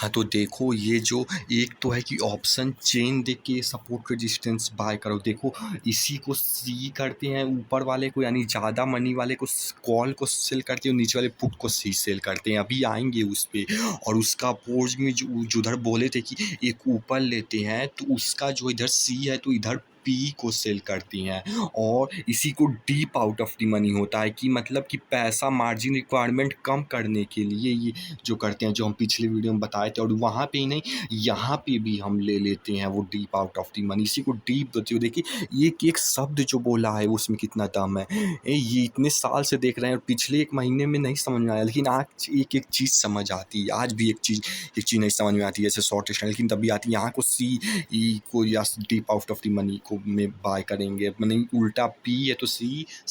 हाँ, तो देखो ये जो एक तो है कि ऑप्शन चेन देख के सपोर्ट रेजिस्टेंस बाय करो। देखो इसी को सी करते हैं ऊपर वाले को, यानी ज़्यादा मनी वाले को कॉल को सेल करते हैं, नीचे वाले पुट को सी सेल करते हैं। अभी आएंगे उस पे। और उसका अपोज में जो उधर बोले थे कि एक ऊपर लेते हैं, तो उसका जो इधर सी है तो इधर पी को सेल करती हैं। और इसी को deep out of the money होता है कि मतलब कि पैसा मार्जिन रिक्वायरमेंट कम करने के लिए ये जो करते हैं, जो हम पिछले वीडियो में बताए थे। और वहाँ पे ही नहीं, यहाँ पे भी हम ले लेते हैं वो deep out of the money. इसी को डीप बोलते हो। देखिए एक एक शब्द जो बोला है उसमें कितना दम है। ये इतने साल से देख रहे हैं और पिछले एक महीने में नहीं समझ में आया, लेकिन आज एक एक चीज़ समझ आती है। आज भी एक चीज़ नहीं समझ में आती है, जैसे शॉर्ट स्टैंड, लेकिन तब भी आती है। यहाँ को सी ई को या deep out of the money को में बाय करेंगे, मैंने उल्टा पी है तो सी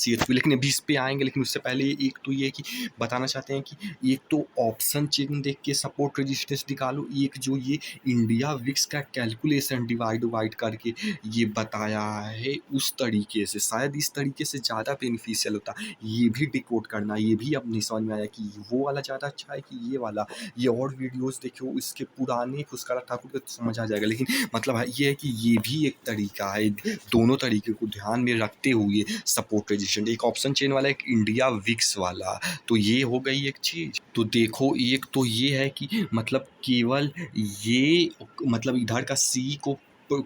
है तो पी। लेकिन अभी इस पे आएंगे, लेकिन उससे पहले एक तो ये कि बताना चाहते हैं कि एक तो ऑप्शन चेन देख के सपोर्ट रेजिस्टेंस निकालो, एक जो ये इंडिया विक्स का कैलकुलेशन डिवाइड करके ये बताया है उस तरीके से, शायद इस तरीके से ज़्यादा बेनिफिशियल होता। ये भी डिकोड करना, ये भी अब नहीं समझ में आया कि वो वाला ज़्यादा अच्छा है कि ये वाला। ये और वीडियोस देखो इसके पुराने फुस्कारा ठाकुर के, तो समझ आ जाएगा। लेकिन मतलब है ये है कि ये भी एक तरीका है, दोनों तरीके को ध्यान में रखते हुए सपोर्ट रेजिस्टेंस, एक ऑप्शन चेन वाला, एक इंडिया विक्स वाला। तो ये हो गई एक चीज़। तो देखो एक तो ये है कि मतलब केवल ये मतलब इधर का सी को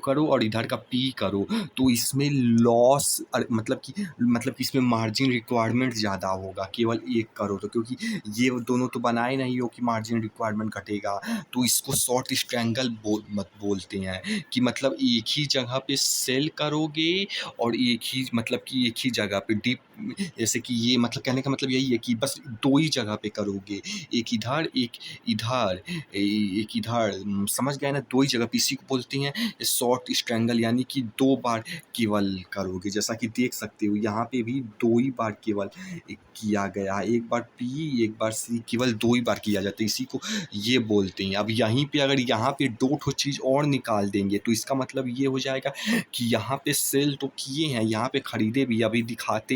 करो और इधर का पी करो, तो इसमें लॉस मतलब कि इसमें मार्जिन रिक्वायरमेंट ज़्यादा होगा केवल एक करो तो, क्योंकि ये दोनों तो बनाए नहीं हो कि मार्जिन रिक्वायरमेंट घटेगा। तो इसको शॉर्ट स्ट्रैंगल बोलते हैं कि मतलब एक ही जगह पे सेल करोगे और एक ही जगह पे डीप, जैसे कि ये मतलब कहने का मतलब यही है कि बस दो ही जगह पे करोगे, एक इधर एक इधर, एक इधर, समझ गए ना, दो ही जगह पे। इसी को बोलते हैं शॉर्ट स्ट्रैंगल, यानी कि दो बार केवल करोगे। जैसा कि देख सकते हो यहाँ पे भी दो ही बार केवल किया गया है, एक बार पी एक बार सी, केवल दो ही बार किया जाता है। इसी को ये बोलते हैं। अब यहीं पे अगर यहाँ पे दो ठो चीज़ और निकाल देंगे तो इसका मतलब ये हो जाएगा कि यहाँ पे सेल तो किए हैं, यहाँ पे खरीदे भी। अभी दिखाते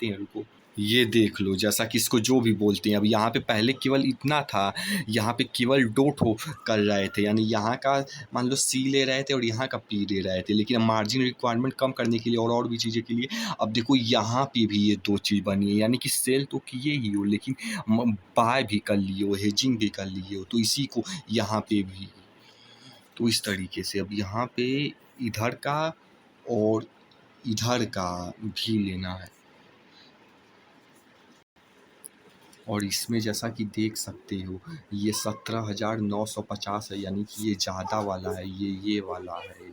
हैं रुको, ये देख लो। जैसा कि इसको जो भी बोलते हैं, अब यहाँ पे पहले केवल इतना था, यहाँ पे केवल दो ठो कर रहे थे, यानी यहाँ का मान लो सी ले रहे थे और यहाँ का पी ले रहे थे। लेकिन मार्जिन रिक्वायरमेंट कम करने के लिए और भी चीज़ें के लिए अब देखो यहाँ पे भी ये दो चीज़ बनी है, यानी कि सेल तो किए ही हो लेकिन बाय भी कर लिए हो, हेजिंग भी कर लिए हो। तो इसी को यहाँ पे भी तो इस तरीके से अब यहाँ पे इधर का और इधर का भी लेना है। और इसमें जैसा कि देख सकते हो ये 17,950 है, यानी कि ये ज़्यादा वाला है, ये वाला है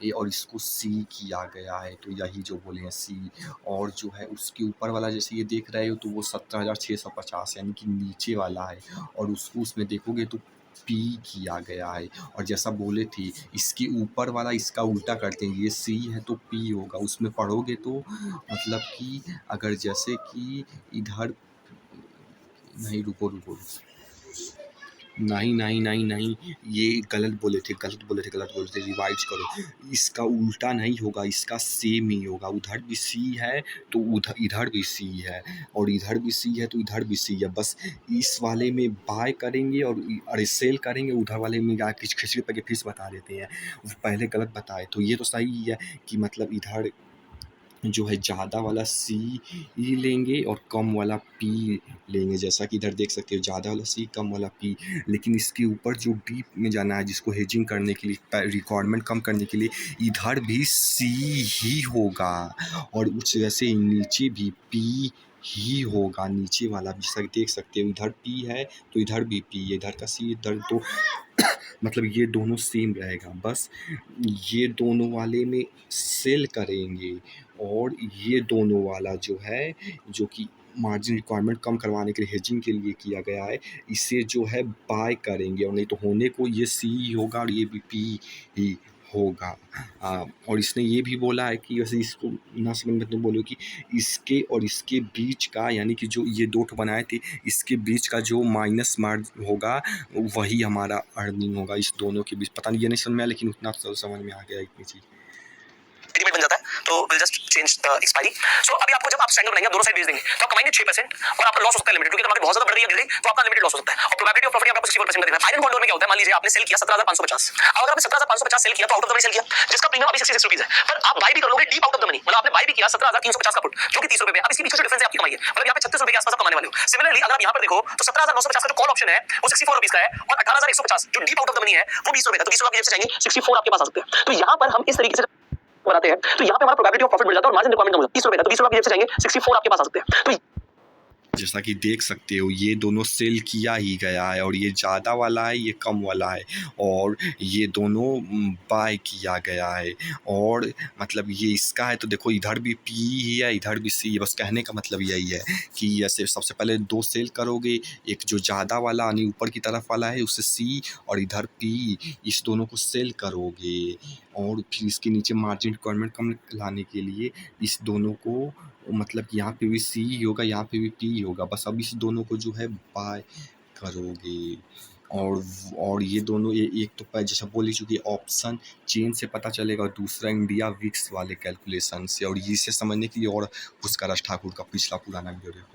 ये, और इसको सी किया गया है। तो यही जो बोले हैं सी। और जो है उसके ऊपर वाला जैसे ये देख रहे हो तो वो 17,650 यानी कि नीचे वाला है। और उसको उसमें देखोगे तो पी किया गया है। और जैसा बोले थे इसके ऊपर वाला इसका उल्टा करते हैं, ये सी है तो पी होगा। उसमें पढ़ोगे तो मतलब कि अगर जैसे कि इधर नहीं, रुको नहीं, ये गलत बोले थे, रिवाइज करो। इसका उल्टा नहीं होगा, इसका सेम ही होगा। उधर भी सी है तो इधर भी सी है, और इधर भी सी है तो इधर भी सी है। बस इस वाले में बाय करेंगे और अरे सेल करेंगे, उधर वाले में जाके खिचड़ी पे फिर बता देते हैं, पहले गलत बताए। तो ये तो सही है कि मतलब इधर जो है ज़्यादा वाला सी ही लेंगे और कम वाला पी लेंगे। जैसा कि इधर देख सकते हो ज़्यादा वाला सी कम वाला पी। लेकिन इसके ऊपर जो डीप में जाना है, जिसको हेजिंग करने के लिए, रिक्वायरमेंट कम करने के लिए, इधर भी सी ही होगा और उस वैसे ही नीचे भी पी ही होगा। नीचे वाला भी जैसा देख सकते हो इधर पी है तो इधर भी पी है, इधर का सी इधर, तो मतलब ये दोनों सेम रहेगा। बस ये दोनों वाले में सेल करेंगे और ये दोनों वाला जो है, जो कि मार्जिन रिक्वायरमेंट कम करवाने के लिए हेजिंग के लिए किया गया है, इसे जो है बाय करेंगे। और नहीं तो होने को ये सी ही होगा और ये भी पी ही होगा। और इसने ये भी बोला है कि वैसे इसको ना समझ में तो बोलो कि इसके और इसके बीच का, यानी कि जो ये दो ठो बनाए थे, इसके बीच का जो माइनस मार्जिन होगा वही हमारा अर्निंग होगा। इस दोनों के बीच पता नहीं, ये नहीं समझ में आया, लेकिन उतना तो समझ में आ गया इतनी चीज़। बन जाता है। तो तो will just change the expiry. So अभी आपको जब आप स्टैंडर्ड बनाएंगे, दोनों साइड बेच देंगे, तो आप कमाएंगे 6% और आपका लॉस हो सकता है लिमिटेड, क्योंकि मार्केट बहुत ज्यादा बढ़ रही है गिर गई तो आपका लिमिटेड लॉस हो सकता है। और प्रोबेबिलिटी ऑफ प्रॉफिट आपको 64% देना है। आयरन गोल्ड में क्या होता है, मान लीजिए आपने सेल किया 17,550, अब अगर आपने 17,550 सेल किया तो out of the money sell किया, जिसका प्रीमियम अभी 66 रुपीस है, पर आप बाय भी कर लोगे deep out of the money, मतलब आपने बाय भी किया 17,350 का पुट जो कि 30 रुपए में। अब इसके पीछे जो डिफरेंस है आपकी कमाई है, मतलब यहाँ पे 36 रुपए के आसपास आप कमाने वाले हो। सिमिलरली अगर आप यहाँ पर देखो तो 17,950 का जो कॉल ऑप्शन है वो 64 रुपीस का है, और 18,150 जो deep out of the money है वो 20 रुपए का, तो 20 रुपए की जेब से जाएंगे 64 आपके पास आ सकते हैं। तो यहाँ पर हम इस तरीके से बनाते हैं, तो यहाँ पे हमारा प्रोबेबिलिटी ऑफ प्रॉफिट मिल जाता है और मार्जिन रिक्वायरमेंट कम हो जाता है। 30 रुपए का, तो 20 रुपए की जेब से जाएंगे 64 आपके पास आ सकते हैं। तो जैसा कि देख सकते हो ये दोनों सेल किया ही गया है, और ये ज़्यादा वाला है, ये कम वाला है, और ये दोनों बाय किया गया है। और मतलब ये इसका है तो देखो इधर भी पी ही है, इधर भी सी है। बस कहने का मतलब यही है कि ऐसे सबसे पहले 2 सेल करोगे, एक जो ज़्यादा वाला यानी ऊपर की तरफ वाला है उसे सी, और इधर पी, इस दोनों को सेल करोगे। और फिर इसके नीचे मार्जिन रिक्वायरमेंट कम लाने के लिए इस दोनों को, मतलब यहाँ पे भी सी होगा, यहाँ पे भी पी होगा, बस अब इस दोनों को जो है बाय करोगे। और ये दोनों, ये एक तो जैसा बोल ही चुकी ऑप्शन चेन से पता चलेगा, और दूसरा इंडिया विक्स वाले कैलकुलेशन से। और इसे समझने के लिए और पुष्कर ठाकुर का पिछला पुराना वीडियो